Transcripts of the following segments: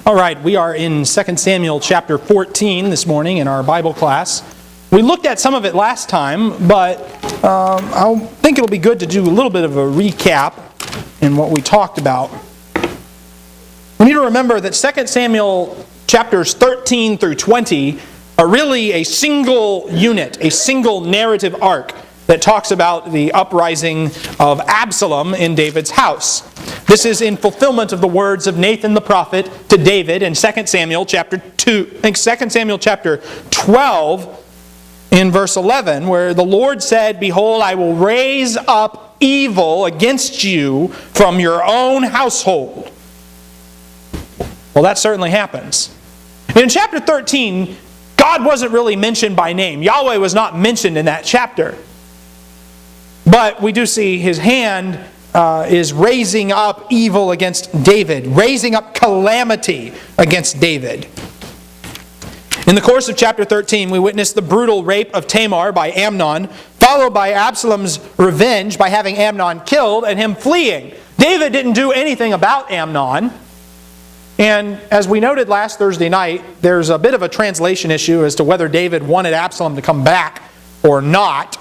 All right, we are in 2 Samuel chapter 14 this morning in our Bible class. We looked at some of it last time, but I think it'll be good to do a little bit of a recap in what we talked about. We need to remember that 2 Samuel chapters 13 through 20 are really a single unit, a single narrative arc that talks about the uprising of Absalom in David's house. This is in fulfillment of the words of Nathan the prophet to David in 2 Samuel chapter 12 in verse 11, where the Lord said, "Behold, I will raise up evil against you from your own household." Well, that certainly happens. In chapter 13, God wasn't really mentioned by name. Yahweh was not mentioned in that chapter. But we do see His hand is raising up evil against David, raising up calamity against David. In the course of chapter 13, we witness the brutal rape of Tamar by Amnon, followed by Absalom's revenge by having Amnon killed and him fleeing. David didn't do anything about Amnon. And as we noted last Thursday night, there's a bit of a translation issue as to whether David wanted Absalom to come back or not.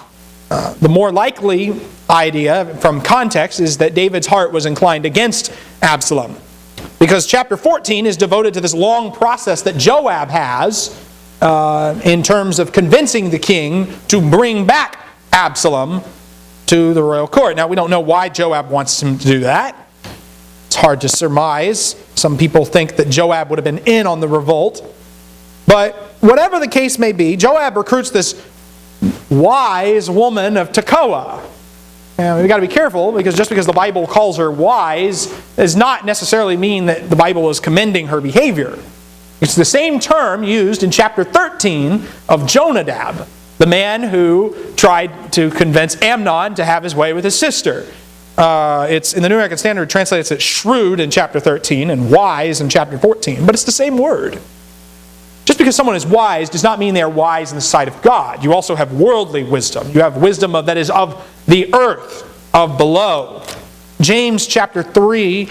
The more likely idea from context is that David's heart was inclined against Absalom. Because chapter 14 is devoted to this long process that Joab has in terms of convincing the king to bring back Absalom to the royal court. Now, we don't know why Joab wants him to do that. It's hard to surmise. Some people think that Joab would have been in on the revolt. But whatever the case may be, Joab recruits this wise woman of Tekoa. And we've got to be careful, because just because the Bible calls her wise does not necessarily mean that the Bible is commending her behavior. It's the same term used in chapter 13 of Jonadab, the man who tried to convince Amnon to have his way with his sister. It's in the New American Standard translates it shrewd in chapter 13 and wise in chapter 14, but it's the same word. Just because someone is wise does not mean they are wise in the sight of God. You also have worldly wisdom. You have wisdom that is of the earth, of below. James chapter 3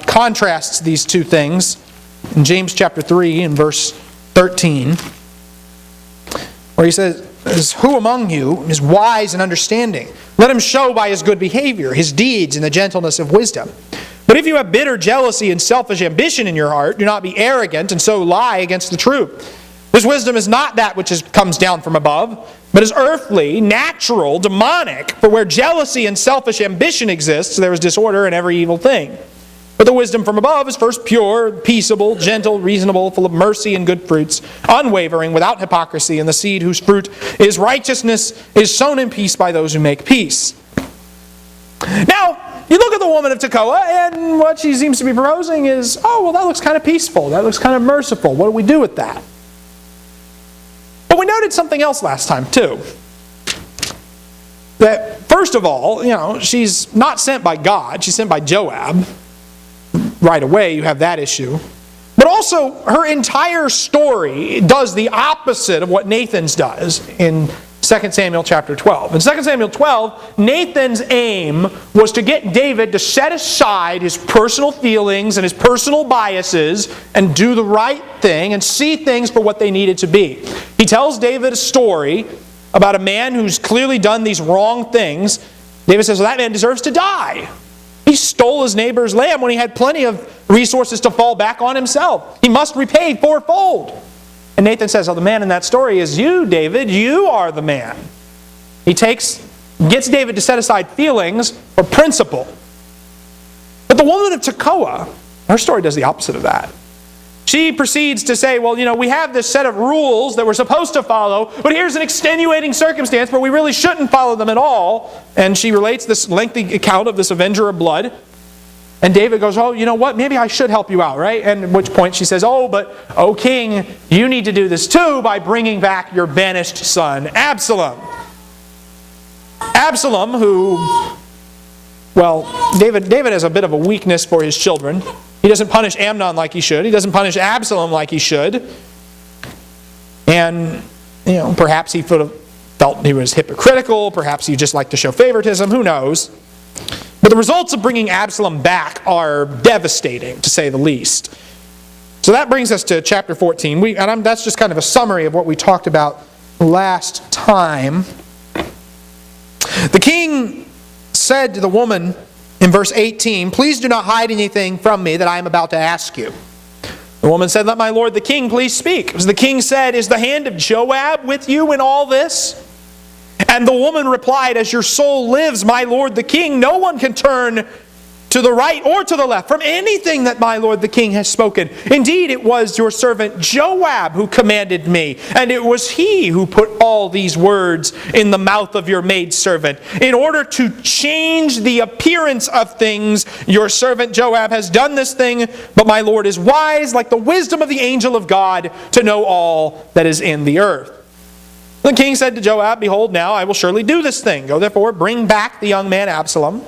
contrasts these two things. In James chapter 3 in verse 13, where he says, "Who among you is wise and understanding? Let him show by his good behavior, his deeds in the gentleness of wisdom. But if you have bitter jealousy and selfish ambition in your heart, do not be arrogant and so lie against the truth. This wisdom is not that which comes down from above, but is earthly, natural, demonic. For where jealousy and selfish ambition exists, there is disorder in every evil thing. But the wisdom from above is first pure, peaceable, gentle, reasonable, full of mercy and good fruits, unwavering, without hypocrisy, and the seed whose fruit is righteousness is sown in peace by those who make peace." Now, you look at the woman of Tekoa, and what she seems to be proposing is, oh, well, that looks kind of peaceful. That looks kind of merciful. What do we do with that? But we noted something else last time, too. That, first of all, she's not sent by God. She's sent by Joab. Right away, you have that issue. But also, her entire story does the opposite of what Nathan's does in 2 Samuel chapter 12. In 2 Samuel 12, Nathan's aim was to get David to set aside his personal feelings and his personal biases and do the right thing and see things for what they needed to be. He tells David a story about a man who's clearly done these wrong things. David says, well, that man deserves to die. He stole his neighbor's lamb when he had plenty of resources to fall back on himself. He must repay fourfold. And Nathan says, oh, the man in that story is you, David. You are the man. He gets David to set aside feelings for principle. But the woman of Tekoa, her story does the opposite of that. She proceeds to say, well, we have this set of rules that we're supposed to follow, but here's an extenuating circumstance where we really shouldn't follow them at all. And she relates this lengthy account of this avenger of blood. And David goes, oh, you know what? Maybe I should help you out, right? And at which point she says, oh, king, you need to do this too by bringing back your banished son, Absalom. Absalom, who, well, David has a bit of a weakness for his children. He doesn't punish Amnon like he should. He doesn't punish Absalom like he should. And, perhaps he felt he was hypocritical. Perhaps he just liked to show favoritism. Who knows? But the results of bringing Absalom back are devastating, to say the least. So that brings us to chapter 14. That's just kind of a summary of what we talked about last time. The king said to the woman in verse 18, "Please do not hide anything from me that I am about to ask you." The woman said, "Let my lord the king please speak." As the king said, "Is the hand of Joab with you in all this?" And the woman replied, "As your soul lives, my lord the king, no one can turn to the right or to the left from anything that my lord the king has spoken. Indeed, it was your servant Joab who commanded me, and it was he who put all these words in the mouth of your maidservant. In order to change the appearance of things, your servant Joab has done this thing, but my lord is wise, like the wisdom of the angel of God, to know all that is in the earth." The king said to Joab, "Behold, now I will surely do this thing. Go therefore, bring back the young man Absalom."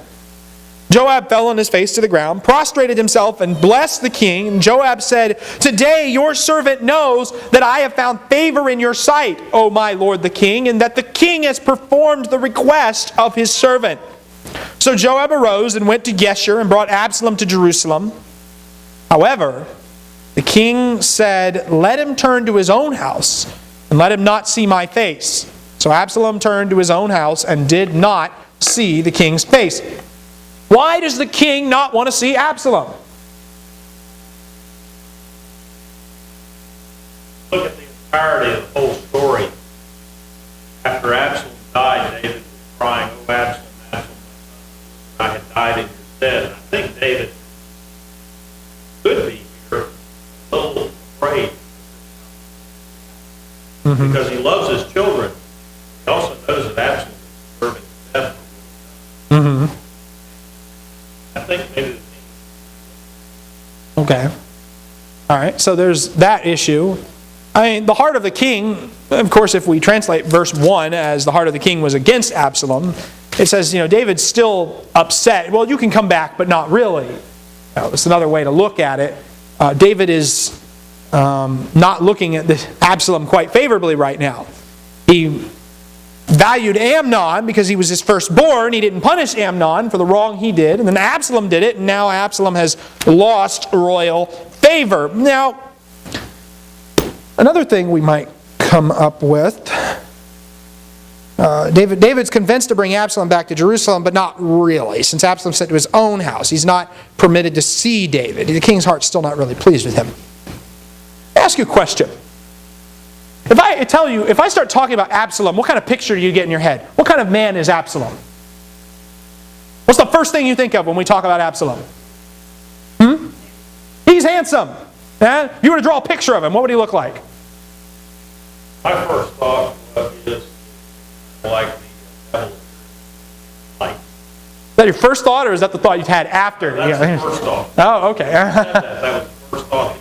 Joab fell on his face to the ground, prostrated himself, and blessed the king. And Joab said, "Today your servant knows that I have found favor in your sight, O my lord the king, and that the king has performed the request of his servant." So Joab arose and went to Geshur and brought Absalom to Jerusalem. However, the king said, "Let him turn to his own house, and let him not see my face." So Absalom turned to his own house and did not see the king's face. Why does the king not want to see Absalom? Look at the entirety of the whole story. After Absalom died, David was crying, "Oh, Absalom, Absalom, my son, I had died in your stead." And I think David could be here a little afraid. Because he loves his children. He also knows that Absalom is deserving of death for what he's done. I think maybe the king. Okay. All right, so there's that issue. I mean, the heart of the king, of course, if we translate verse 1 as the heart of the king was against Absalom, it says, David's still upset. Well, you can come back, but not really. It's another way to look at it. David is not looking at Absalom quite favorably right now. He valued Amnon because he was his firstborn. He didn't punish Amnon for the wrong he did. And then Absalom did it, and now Absalom has lost royal favor. Now, another thing we might come up with, David's convinced to bring Absalom back to Jerusalem, but not really, since Absalom sent to his own house. He's not permitted to see David. The king's heart's still not really pleased with him. Let me ask you a question. If I start talking about Absalom, what kind of picture do you get in your head? What kind of man is Absalom? What's the first thing you think of when we talk about Absalom? He's handsome. If you were to draw a picture of him, what would he look like? My first thought is like the devil light. Is that your first thought, or is that the thought you've had after? That's the first thought. Oh, okay. That was the first thought.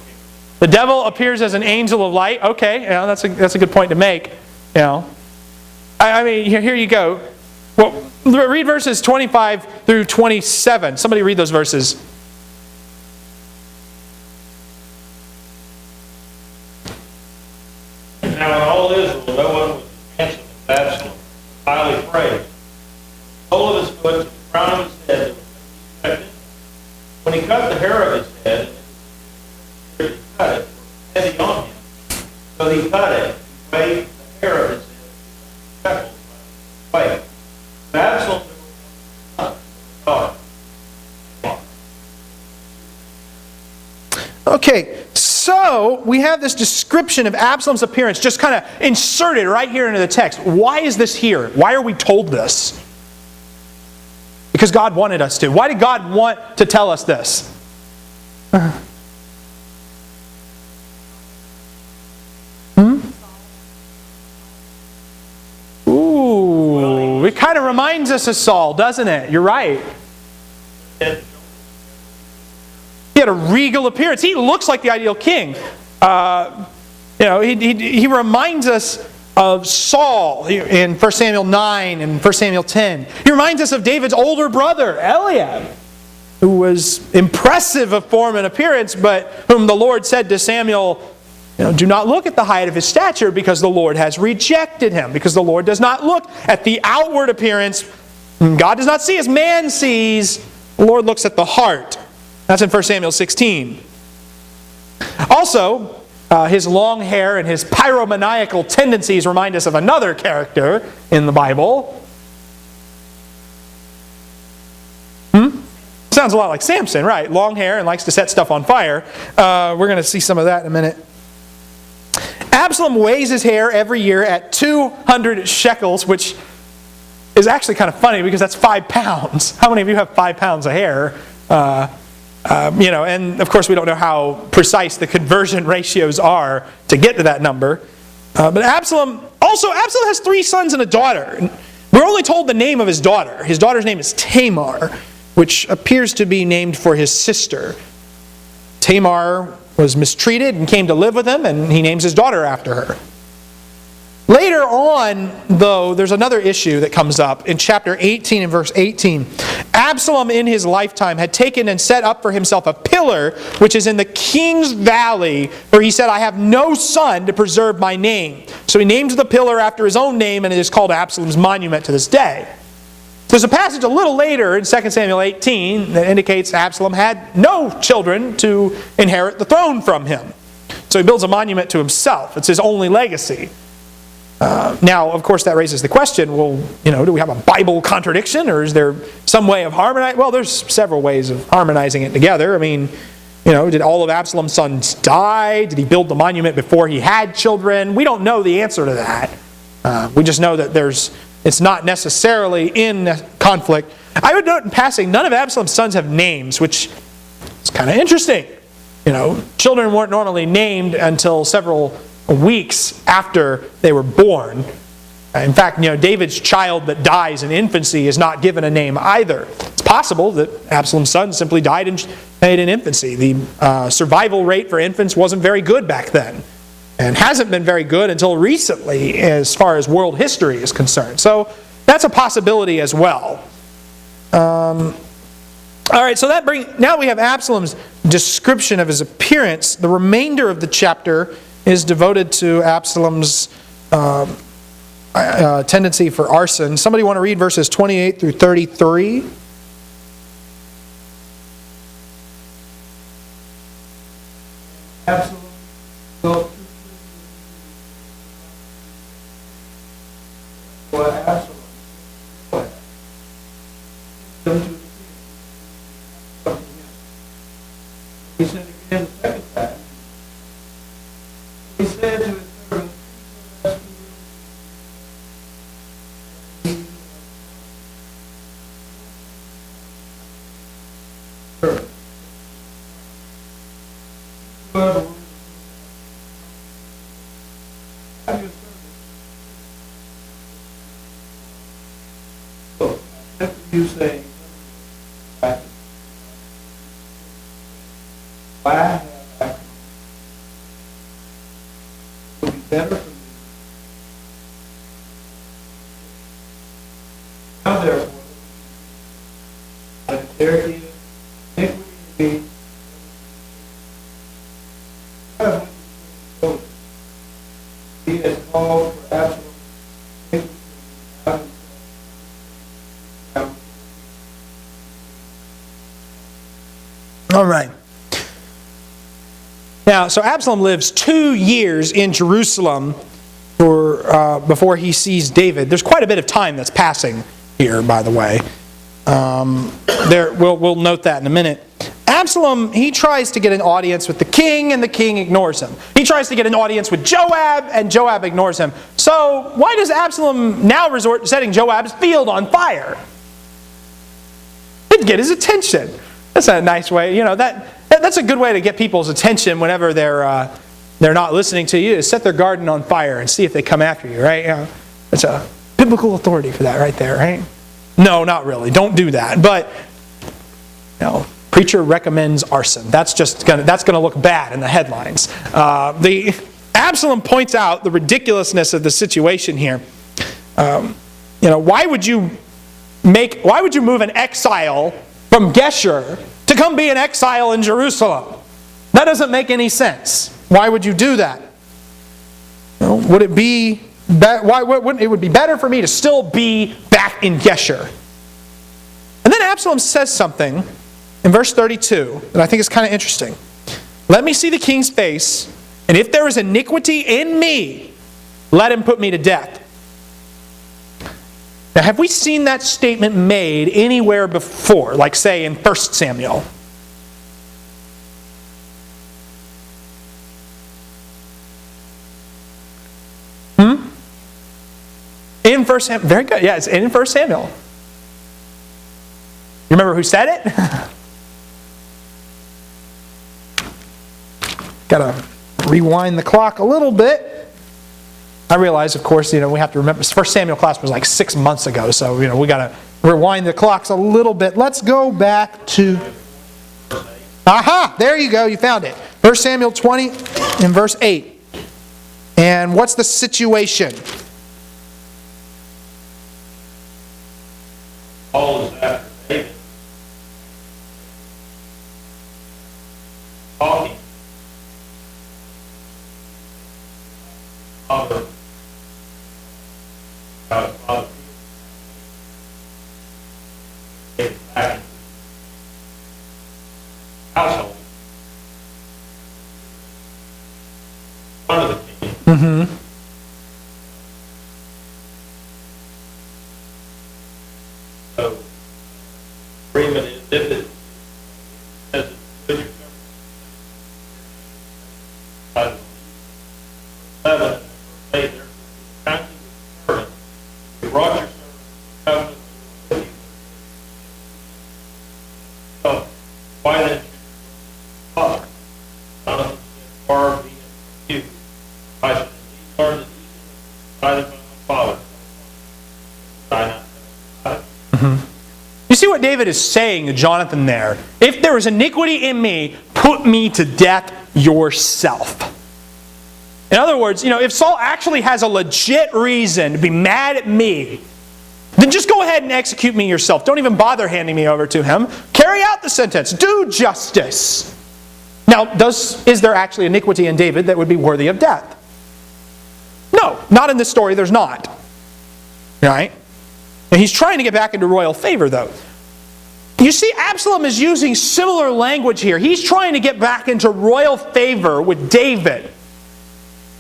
The devil appears as an angel of light. Okay, that's a good point to make. I mean, here you go. Well, read verses 25 through 27. Somebody read those verses. Now in all Israel, no one was as handsome as Absalom, highly praised. The sole of his foot to the crown of his head, there was no defect in him. When he cut the hair of his head, he cut it, heavy on him. So he cut it, he weighed the hair of his head, weight. Absalom Okay, so we have this description of Absalom's appearance just kind of inserted right here into the text. Why is this here? Why are we told this? Because God wanted us to. Why did God want to tell us this? Ooh, it kind of reminds us of Saul, doesn't it? You're right. He had a regal appearance. He looks like the ideal king. He reminds us of Saul in 1 Samuel 9 and 1 Samuel 10. He reminds us of David's older brother, Eliab, who was impressive of form and appearance, but whom the Lord said to Samuel, do not look at the height of his stature, because the Lord has rejected him. Because the Lord does not look at the outward appearance. God does not see as man sees. The Lord looks at the heart. That's in 1 Samuel 16. Also, his long hair and his pyromaniacal tendencies remind us of another character in the Bible. Sounds a lot like Samson, right? Long hair and likes to set stuff on fire. We're going to see some of that in a minute. Absalom weighs his hair every year at 200 shekels, which is actually kind of funny because that's 5 pounds. How many of you have 5 pounds of hair? And of course we don't know how precise the conversion ratios are to get to that number. But Absalom has 3 sons and a daughter. We're only told the name of his daughter. His daughter's name is Tamar, which appears to be named for his sister. Tamar was mistreated and came to live with him, and he names his daughter after her. Later on, though, there's another issue that comes up in chapter 18 and verse 18. Absalom in his lifetime had taken and set up for himself a pillar which is in the king's valley, where he said, I have no son to preserve my name. So he named the pillar after his own name, and it is called Absalom's monument to this day. There's a passage a little later in 2 Samuel 18 that indicates Absalom had no children to inherit the throne from him. So he builds a monument to himself. It's his only legacy. Now, of course, that raises the question, well, do we have a Bible contradiction, or is there some way of harmonizing? Well, there's several ways of harmonizing it together. I mean, did all of Absalom's sons die? Did he build the monument before he had children? We don't know the answer to that. We just know that it's not necessarily in conflict. I would note in passing, none of Absalom's sons have names, which is kind of interesting. Children weren't normally named until several weeks after they were born. In fact, David's child that dies in infancy is not given a name either. It's possible that Absalom's son simply died in infancy. The survival rate for infants wasn't very good back then, and hasn't been very good until recently as far as world history is concerned. So that's a possibility as well. All right, so now we have Absalom's description of his appearance. The remainder of the chapter is devoted to Absalom's tendency for arson. Somebody want to read verses 28 through 33? Absalom built He said again the second time. He said to his servant, you say, why have I come? It would be better for me. Now therefore, that there is iniquity in me, he has called for Absalom. All right. Now, so Absalom lives 2 years in Jerusalem before he sees David. There's quite a bit of time that's passing here, by the way. We'll note that in a minute. Absalom, he tries to get an audience with the king, and the king ignores him. He tries to get an audience with Joab, and Joab ignores him. So why does Absalom now resort to setting Joab's field on fire? It'd get his attention. That's a nice way. That's a good way to get people's attention whenever they're not listening to you, is set their garden on fire and see if they come after you, right? That's a biblical authority for that right there, right? No, not really. Don't do that. But preacher recommends arson. That's gonna look bad in the headlines. Absalom points out the ridiculousness of the situation here. Why would you move an exile from Geshur to come be an exile in Jerusalem? That doesn't make any sense. Why would you do that? Would it be it would be better for me to still be back in Geshur? And then Absalom says something in verse 32 that I think is kind of interesting. Let me see the king's face, and if there is iniquity in me, let him put me to death. Now, have we seen that statement made anywhere before, like say in 1 Samuel? In 1 Samuel. Very good. Yeah, it's in 1 Samuel. You remember who said it? Got to rewind the clock a little bit. I realize, of course, we have to remember, 1 Samuel class was like 6 months ago, so, we got to rewind the clocks a little bit. Let's go back to... Aha! There you go, you found it. 1 Samuel 20 and verse 8. And what's the situation? Paul is after David. Talking. Father. Father. David back in household. One of the king. Mm-hmm. So, agreement is if it says it's good, you're covered. 7, verse 8, therefore, counsel with servant. You brought your servant to covenant with you. So, why then should you father? Jonathan said, far be it from you. I should indeed learn that evil decided by my father. I not You see what David is saying to Jonathan there? If there is iniquity in me, put me to death yourself. In other words, if Saul actually has a legit reason to be mad at me, then just go ahead and execute me yourself. Don't even bother handing me over to him. Carry out the sentence. Do justice. Now, is there actually iniquity in David that would be worthy of death? No, not in this story, there's not. Right? And he's trying to get back into royal favor, though. You see, Absalom is using similar language here. He's trying to get back into royal favor with David.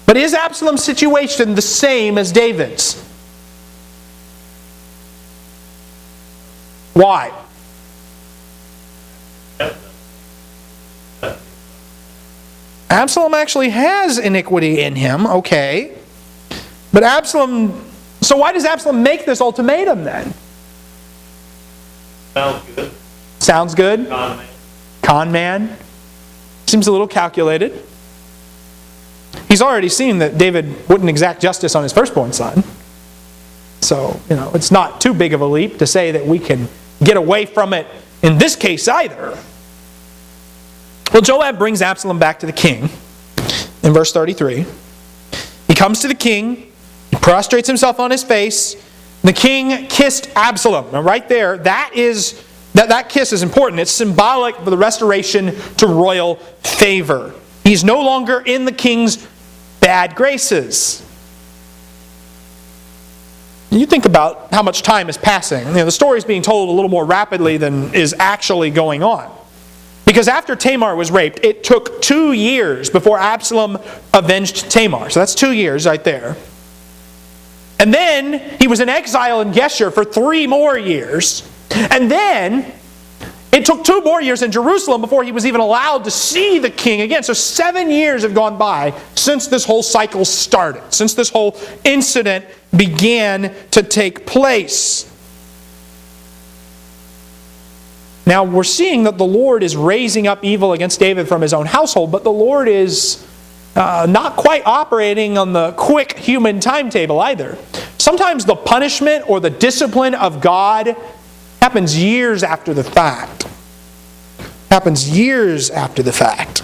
But is Absalom's situation the same as David's? Why? Absalom actually has iniquity in him, okay. But so why does Absalom make this ultimatum then? Sounds good. Sounds good? Con man. Con man. Seems a little calculated. He's already seen that David wouldn't exact justice on his firstborn son. So, it's not too big of a leap to say that we can get away from it in this case either. Well, Joab brings Absalom back to the king in verse 33. He comes to the king. He prostrates himself on his face. The king kissed Absalom. Now right there, that kiss is important. It's symbolic for the restoration to royal favor. He's no longer in the king's bad graces. You think about how much time is passing. The story is being told a little more rapidly than is actually going on. Because after Tamar was raped, it took 2 years before Absalom avenged Tamar. So that's 2 years right there. And then he was in exile in Geshur for 3 more years. And then it took 2 more years in Jerusalem before he was even allowed to see the king again. So 7 years have gone by since this whole cycle started, since this whole incident began to take place. Now we're seeing that the Lord is raising up evil against David from his own household, but the Lord is not quite operating on the quick human timetable either. Sometimes the punishment or the discipline of God happens years after the fact. Happens years after the fact.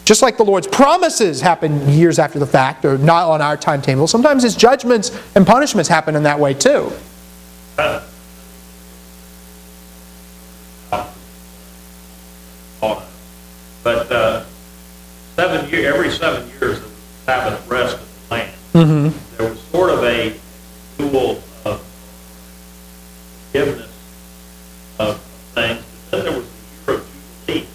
Just like the Lord's promises happen years after the fact, or not on our timetable, sometimes His judgments and punishments happen in that way too. But every 7 years, the Sabbath rest of the land. Mm-hmm. There was sort of a dual of forgiveness of things. But then there was the year of Jubilee.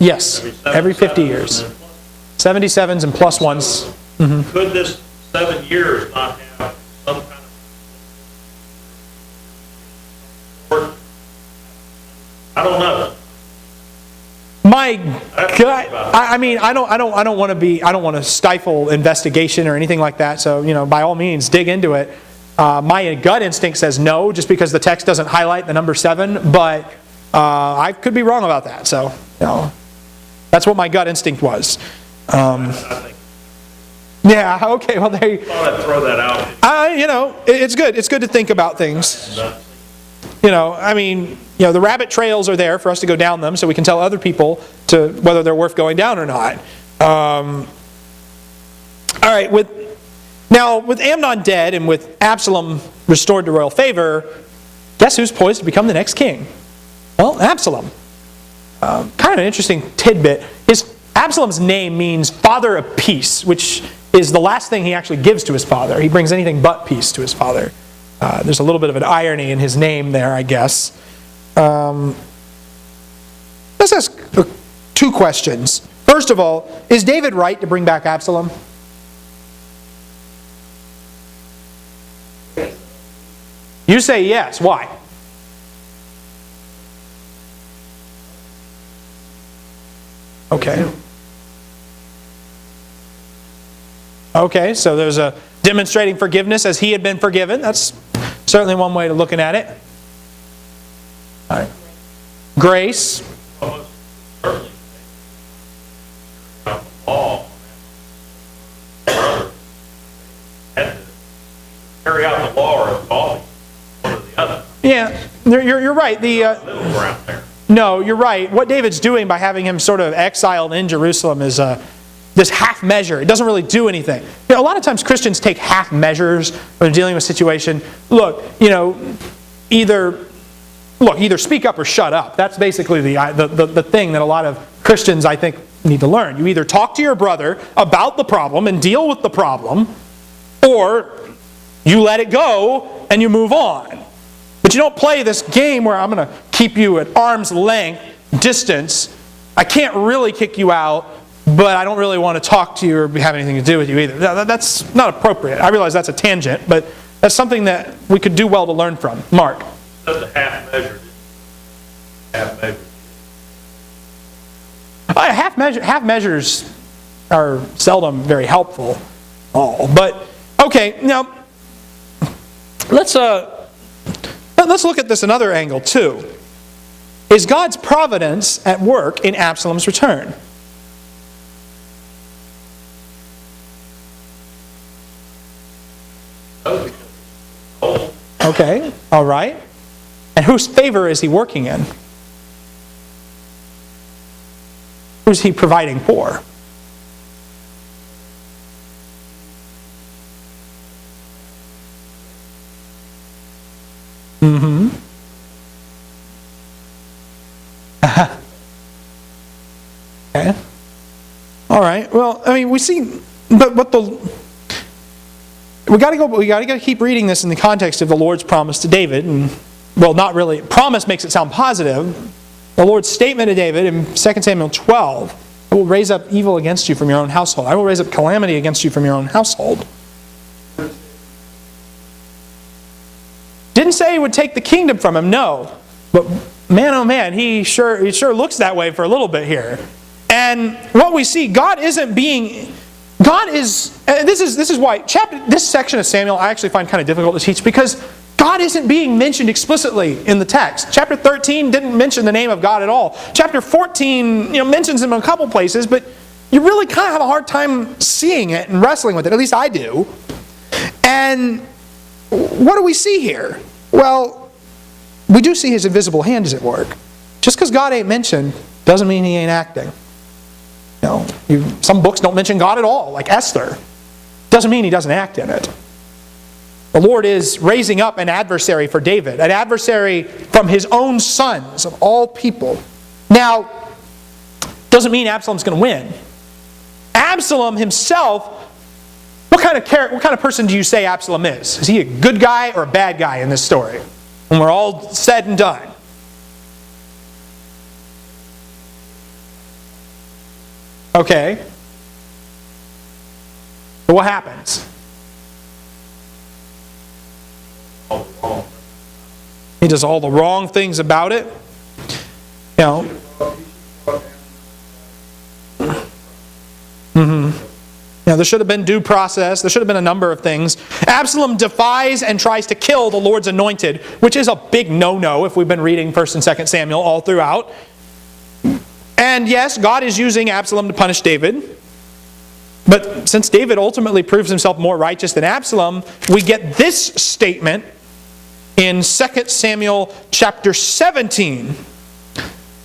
Yes, every 50 years. And then 77s and plus ones. could this 7 years not have some kind of, I don't know. My gut, I mean, I don't want to stifle investigation or anything like that. So, by all means, dig into it. My gut instinct says no, just because the text doesn't highlight the number 7. But I could be wrong about that. So, that's what my gut instinct was. I think Yeah. Okay. Well, there. I thought I'd throw that out. It's good. It's good to think about things. I mean, the rabbit trails are there for us to go down them so we can tell other people whether they're worth going down or not. All right, with Amnon dead and with Absalom restored to royal favor, guess who's poised to become the next king? Well, Absalom. Kind of an interesting tidbit. Absalom's name means father of peace, which is the last thing he actually gives to his father. He brings anything but peace to his father. There's a little bit of an irony in his name there, I guess. Let's ask 2 questions. First of all, is David right to bring back Absalom? You say yes. Why? Okay. Okay, so there's a demonstrating forgiveness as he had been forgiven. That's certainly one way of looking at it. All right. Grace. Almost certainly out the law. Had to carry out the law or involve one or the other. Yeah, you're right. Middle ground there. No, you're right. What David's doing by having him sort of exiled in Jerusalem is this half measure. It doesn't really do anything. A lot of times Christians take half measures when they're dealing with a situation. Look, either speak up or shut up. That's basically the thing that a lot of Christians, I think, need to learn. You either talk to your brother about the problem and deal with the problem, or you let it go and you move on. But you don't play this game where I'm going to keep you at arm's length distance. I can't really kick you out, but I don't really want to talk to you or have anything to do with you either. That's not appropriate. I realize that's a tangent, but that's something that we could do well to learn from. Mark. That's a half measure. Half measures are seldom very helpful. But okay, now let's look at this another angle too. Is God's providence at work in Absalom's return? Okay, all right. And whose favor is he working in? Who's he providing for? Mm-hmm. Okay. All right. Well, I mean, we see, but we got to keep reading this in the context of the Lord's promise to David, and well, not really. Promise makes it sound positive. The Lord's statement to David in 2 Samuel 12, I will raise up evil against you from your own household. I will raise up calamity against you from your own household. Didn't say he would take the kingdom from him, no. But man, oh man, he sure looks that way for a little bit here. And what we see, this is why this section of Samuel I actually find kind of difficult to teach, because God isn't being mentioned explicitly in the text. Chapter 13 didn't mention the name of God at all. Chapter 14 mentions him in a couple places, but you really kind of have a hard time seeing it and wrestling with it. At least I do. And what do we see here? Well, we do see his invisible hand is at work. Just because God ain't mentioned doesn't mean he ain't acting. Some books don't mention God at all, like Esther. Doesn't mean he doesn't act in it. The Lord is raising up an adversary for David, an adversary from his own sons of all people. Now, doesn't mean Absalom's going to win. Absalom himself, what kind of person do you say Absalom is? Is he a good guy or a bad guy in this story? When we're all said and done. Okay. But what happens? He does all the wrong things about it. You know. Now, there should have been due process. There should have been a number of things. Absalom defies and tries to kill the Lord's anointed, which is a big no-no if we've been reading 1 and 2 Samuel all throughout. And yes, God is using Absalom to punish David. But since David ultimately proves himself more righteous than Absalom, we get this statement in 2 Samuel chapter 17.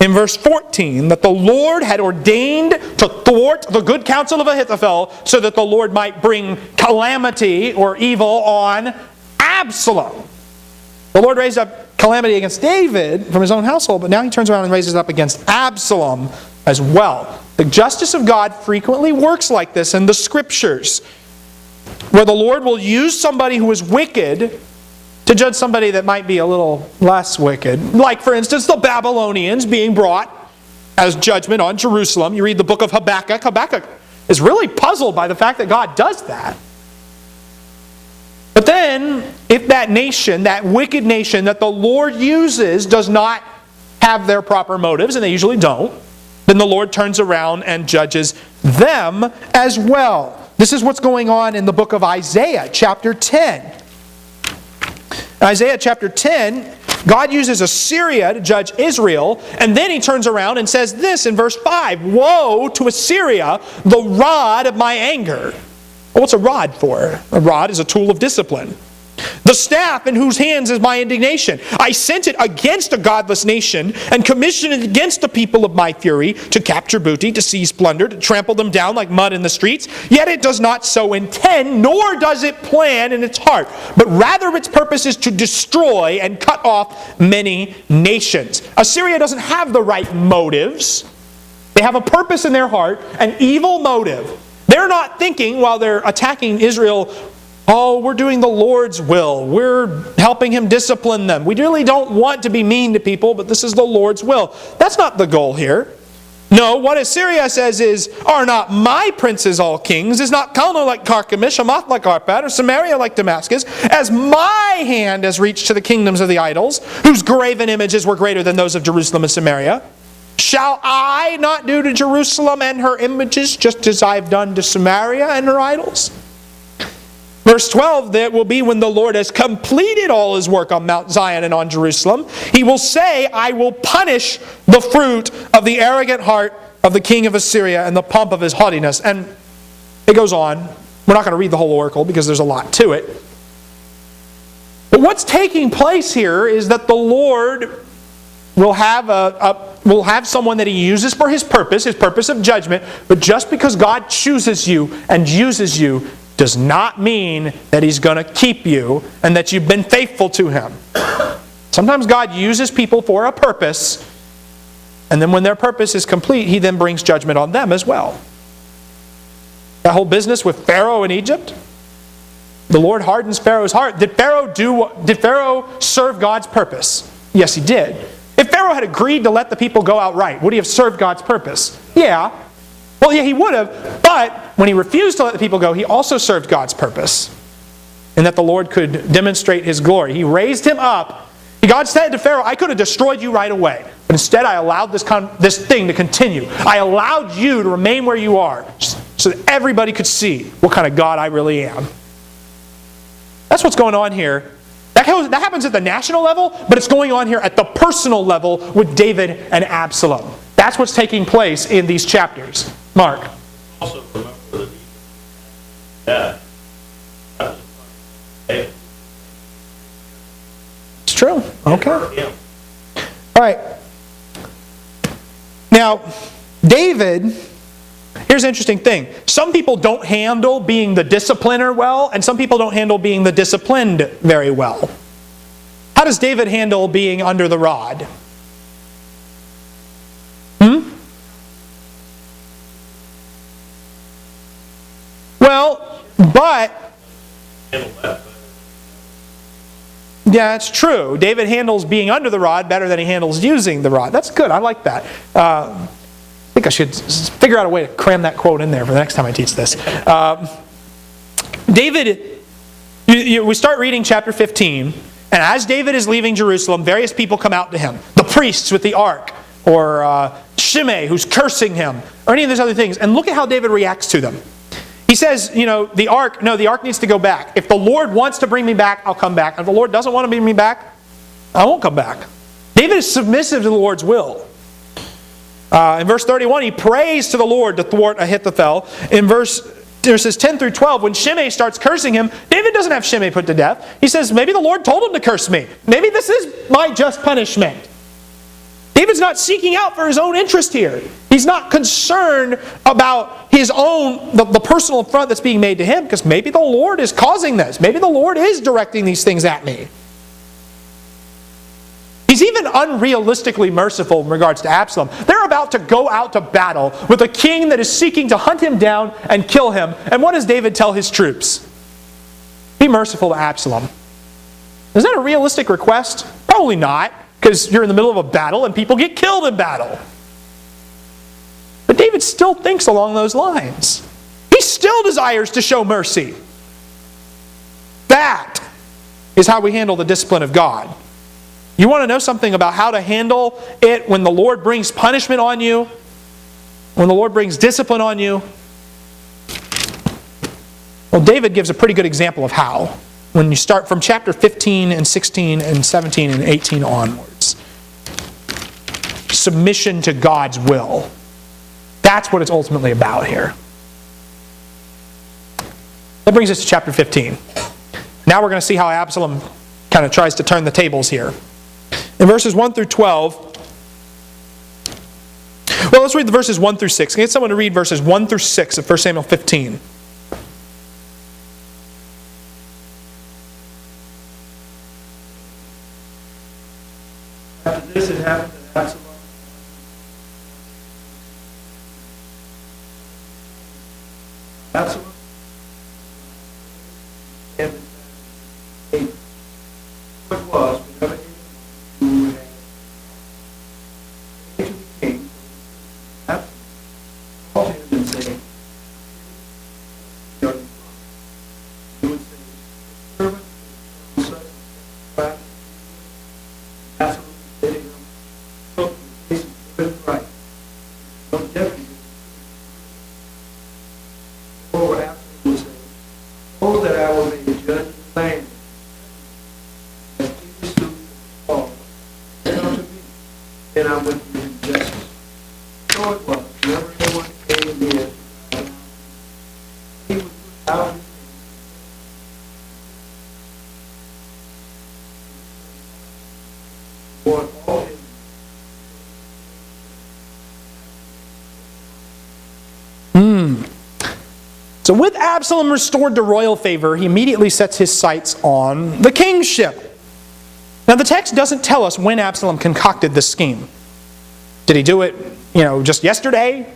In verse 14, that the Lord had ordained to thwart the good counsel of Ahithophel so that the Lord might bring calamity or evil on Absalom. The Lord raised up calamity against David from his own household, but now he turns around and raises it up against Absalom as well. The justice of God frequently works like this in the Scriptures, where the Lord will use somebody who is wicked to judge somebody that might be a little less wicked. Like, for instance, the Babylonians being brought as judgment on Jerusalem. You read the book of Habakkuk. Habakkuk is really puzzled by the fact that God does that. But then, if that nation, that wicked nation that the Lord uses, does not have their proper motives, and they usually don't, then the Lord turns around and judges them as well. This is what's going on in the book of Isaiah, chapter 10. Isaiah chapter 10, God uses Assyria to judge Israel, and then he turns around and says this in verse 5, "Woe to Assyria, the rod of my anger." Well, what's a rod for? A rod is a tool of discipline. "The staff in whose hands is my indignation. I sent it against a godless nation and commissioned it against the people of my fury to capture booty, to seize plunder, to trample them down like mud in the streets. Yet it does not so intend, nor does it plan in its heart. But rather its purpose is to destroy and cut off many nations." Assyria doesn't have the right motives. They have a purpose in their heart, an evil motive. They're not thinking while they're attacking Israel, "Oh, we're doing the Lord's will. We're helping Him discipline them. We really don't want to be mean to people, but this is the Lord's will." That's not the goal here. No, what Assyria says is, "Are not my princes all kings? Is not Calno like Carchemish, Hamath like Arpad, or Samaria like Damascus? As my hand has reached to the kingdoms of the idols, whose graven images were greater than those of Jerusalem and Samaria, shall I not do to Jerusalem and her images just as I've done to Samaria and her idols?" Verse 12, that will be when the Lord has completed all His work on Mount Zion and on Jerusalem. He will say, "I will punish the fruit of the arrogant heart of the king of Assyria and the pomp of his haughtiness." And it goes on. We're not going to read the whole oracle because there's a lot to it. But what's taking place here is that the Lord will have someone that He uses for His purpose of judgment. But just because God chooses you and uses you does not mean that He's going to keep you and that you've been faithful to Him. Sometimes God uses people for a purpose, and then when their purpose is complete, He then brings judgment on them as well. That whole business with Pharaoh in Egypt, the Lord hardens Pharaoh's heart. Did Pharaoh serve God's purpose? Yes, he did. If Pharaoh had agreed to let the people go outright, would he have served God's purpose? Yeah. Well, yeah, he would have, but when he refused to let the people go, he also served God's purpose, in that the Lord could demonstrate His glory. He raised him up. God said to Pharaoh, "I could have destroyed you right away, but instead I allowed this thing to continue. I allowed you to remain where you are so that everybody could see what kind of God I really am." That's what's going on here. That happens at the national level, but it's going on here at the personal level with David and Absalom. That's what's taking place in these chapters. Mark. Also remember that death. It's true. Okay. All right. Now, David, here's an interesting thing. Some people don't handle being the discipliner well, and some people don't handle being the disciplined very well. How does David handle being under the rod? Well, but yeah, it's true. David handles being under the rod better than he handles using the rod. That's good. I like that. think I should figure out a way to cram that quote in there for the next time I teach this. David, we start reading chapter 15, and as David is leaving Jerusalem, various people come out to him. The priests with the ark, or Shimei who's cursing him, or any of those other things. And look at how David reacts to them. He says, the ark needs to go back. If the Lord wants to bring me back, I'll come back. If the Lord doesn't want to bring me back, I won't come back. David is submissive to the Lord's will. In verse 31, he prays to the Lord to thwart Ahithophel. In verses 10 through 12, when Shimei starts cursing him, David doesn't have Shimei put to death. He says, maybe the Lord told him to curse me. Maybe this is my just punishment. David's not seeking out for his own interest here. He's not concerned about his own, the personal affront that's being made to him, because maybe the Lord is causing this. Maybe the Lord is directing these things at me. He's even unrealistically merciful in regards to Absalom. They're about to go out to battle with a king that is seeking to hunt him down and kill him. And what does David tell his troops? Be merciful to Absalom. Is that a realistic request? Probably not, because you're in the middle of a battle and people get killed in battle. But David still thinks along those lines. He still desires to show mercy. That is how we handle the discipline of God. You want to know something about how to handle it when the Lord brings punishment on you? When the Lord brings discipline on you? Well, David gives a pretty good example of how. When you start from chapter 15 and 16 and 17 and 18 onwards. Submission to God's will. That's what it's ultimately about here. That brings us to chapter 15. Now we're going to see how Absalom kind of tries to turn the tables here. In verses 1 through 12, well, let's read the verses 1 through 6. Can I get someone to read verses 1 through 6 of 1 Samuel 15? After this, it happened that Absalom and what was whenever who had to the king, Absalom called him and said, he would say, servant, son, right? Absalom said to him, look, this is good and right. No deputy. Or Absalom would say, oh, that I were made a judge of the land. That Jesus stood for come to me, then I would do him justice. So it was. Whenever anyone came near, he would put out his hand. For all his So with Absalom restored to royal favor, he immediately sets his sights on the kingship. Now the text doesn't tell us when Absalom concocted this scheme. Did he do it, just yesterday?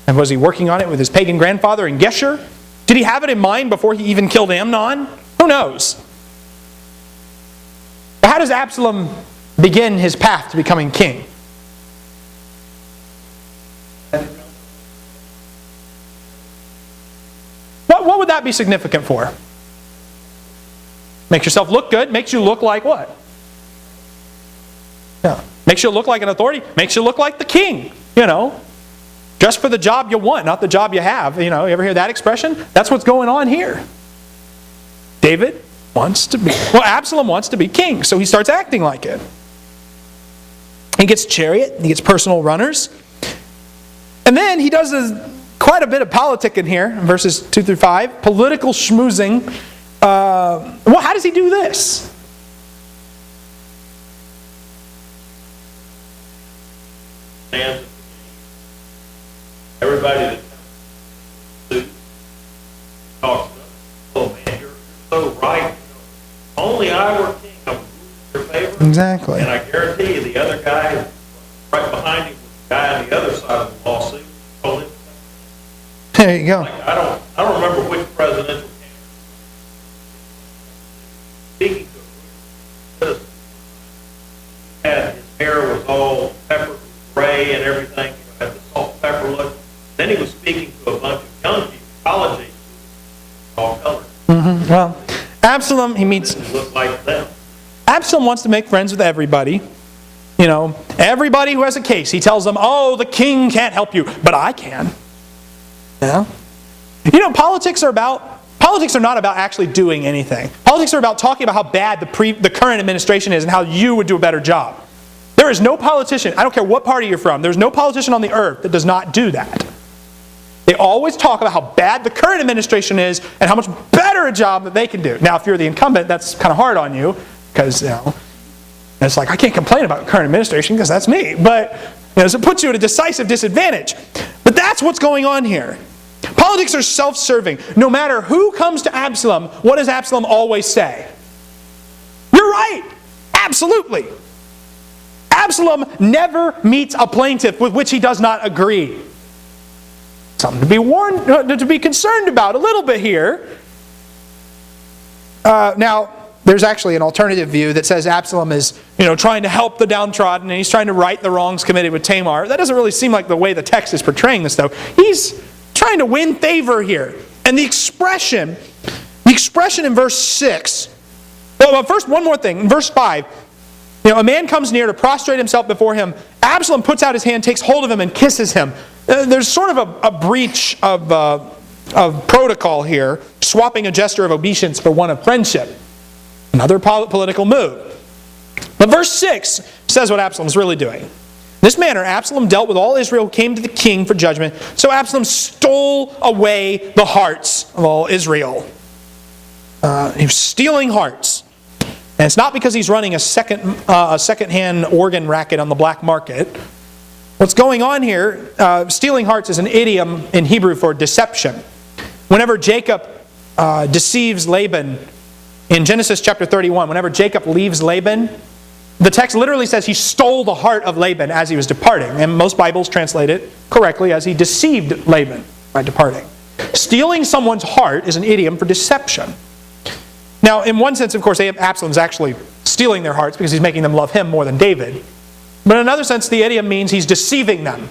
And was he working on it with his pagan grandfather in Geshur? Did he have it in mind before he even killed Amnon? Who knows? But how does Absalom begin his path to becoming king? What would that be significant for? Makes yourself look good. Makes you look like what? Yeah. Makes you look like an authority. Makes you look like the king. Just for the job you want, not the job you have. You ever hear that expression? That's what's going on here. Absalom wants to be king, so he starts acting like it. He gets chariot, he gets personal runners. And then he does quite a bit of politicking here in verses 2 through 5. Political schmoozing. How does he do this? Everybody that talks about, oh man, you're so right. Only I were king, I would rule in your favor. Exactly. And I guarantee you the other guy right behind him was the guy on the other side of the lawsuit. Told him. There you go. I don't remember which presidential candidate. Speaking to a citizen, his hair was all pepper gray and everything. Had the salt pepper look. Absalom, he meets... Look like them. Absalom wants to make friends with everybody. You know, everybody who has a case. He tells them, oh, the king can't help you, but I can. Yeah. You know, politics are not about actually doing anything. Politics are about talking about how bad the current administration is and how you would do a better job. There is no politician, I don't care what party you're from, there's no politician on the earth that does not do that. They always talk about how bad the current administration is and how much better a job that they can do. Now, if you're the incumbent, that's kind of hard on you because, you know, it's like, I can't complain about the current administration because that's me. But, you know, so it puts you at a decisive disadvantage. But that's what's going on here. Politics are self-serving. No matter who comes to Absalom, what does Absalom always say? You're right. Absolutely. Absalom never meets a plaintiff with which he does not agree. Something to be warned, to be concerned about a little bit here. Now, there's actually an alternative view that says Absalom is, you know, trying to help the downtrodden and he's trying to right the wrongs committed with Tamar. That doesn't really seem like the way the text is portraying this, though. He's trying to win favor here. And the expression in verse 6, well, first, one more thing. In verse 5, you know, a man comes near to prostrate himself before him. Absalom puts out his hand, takes hold of him, and kisses him. There's sort of a breach of protocol here, swapping a gesture of obeisance for one of friendship. Another political move. But verse 6 says what Absalom's really doing. In this manner, Absalom dealt with all Israel who came to the king for judgment. So Absalom stole away the hearts of all Israel. He was stealing hearts. And it's not because he's running a second-hand organ racket on the black market. What's going on here, stealing hearts is an idiom in Hebrew for deception. Whenever Jacob deceives Laban, in Genesis chapter 31, whenever Jacob leaves Laban, the text literally says he stole the heart of Laban as he was departing. And most Bibles translate it correctly as he deceived Laban by departing. Stealing someone's heart is an idiom for deception. Now, in one sense, of course, Absalom's actually stealing their hearts because he's making them love him more than David. But in another sense, the idiom means he's deceiving them.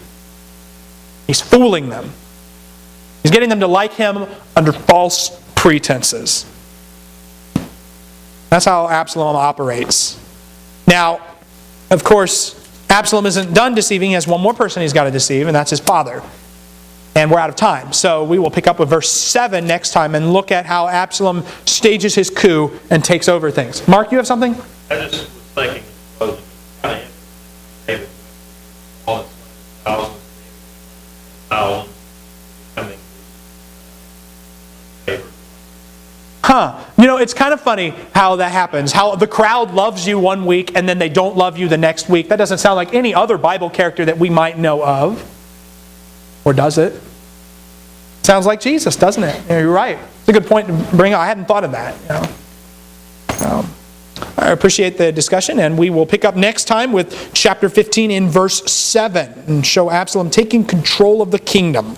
He's fooling them. He's getting them to like him under false pretenses. That's how Absalom operates. Now, of course, Absalom isn't done deceiving. He has one more person he's got to deceive, and that's his father. And we're out of time. So we will pick up with verse 7 next time and look at how Absalom stages his coup and takes over things. Mark, you have something? I just was thinking, kind of David, all his thousands coming favor. You know, it's kind of funny how that happens. How the crowd loves you one week and then they don't love you the next week. That doesn't sound like any other Bible character that we might know of. Or does it? Sounds like Jesus, doesn't it? You're right. It's a good point to bring up. I hadn't thought of that. You know? I appreciate the discussion, and we will pick up next time with chapter 15 in verse 7 and show Absalom taking control of the kingdom.